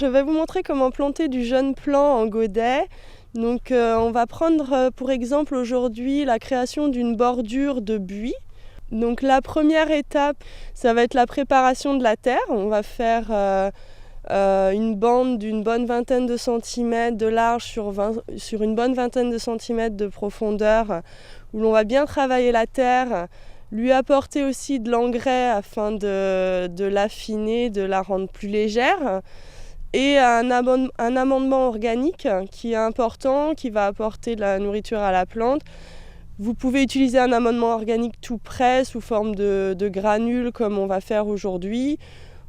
je vais vous montrer comment planter du jeune plant en godet. Donc on va prendre pour exemple aujourd'hui la création d'une bordure de buis. Donc la première étape, ça va être la préparation de la terre. On va faire une bande d'une bonne vingtaine de centimètres de large sur une bonne vingtaine de centimètres de profondeur, où l'on va bien travailler la terre, lui apporter aussi de l'engrais afin de l'affiner, de la rendre plus légère. Et un amendement organique qui est important, qui va apporter de la nourriture à la plante. Vous pouvez utiliser un amendement organique tout prêt sous forme de granules comme on va faire aujourd'hui.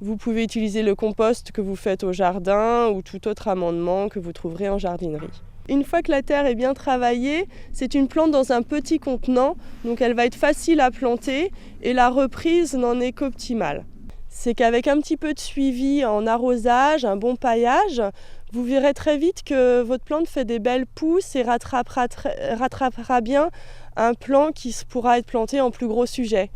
Vous pouvez utiliser le compost que vous faites au jardin ou tout autre amendement que vous trouverez en jardinerie. Une fois que la terre est bien travaillée, c'est une plante dans un petit contenant, donc elle va être facile à planter et la reprise n'en est qu'optimale. C'est qu'avec un petit peu de suivi en arrosage, un bon paillage, vous verrez très vite que votre plante fait des belles pousses et rattrapera bien un plant qui pourra être planté en plus gros sujet.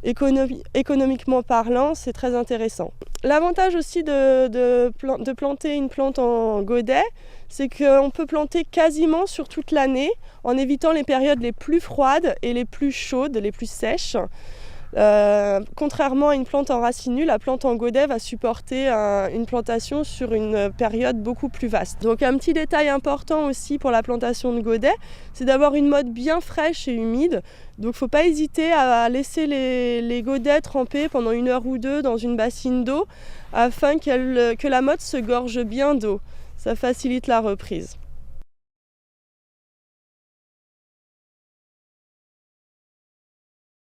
Économiquement parlant, c'est très intéressant. L'avantage aussi de planter une plante en godet, c'est qu'on peut planter quasiment sur toute l'année en évitant les périodes les plus froides et les plus chaudes, les plus sèches. Contrairement à une plante en racine nue, la plante en godet va supporter une plantation sur une période beaucoup plus vaste. Donc un petit détail important aussi pour la plantation de godet, c'est d'avoir une motte bien fraîche et humide. Donc il ne faut pas hésiter à laisser les godets tremper pendant 1 heure ou 2 dans une bassine d'eau afin que la motte se gorge bien d'eau. Ça facilite la reprise.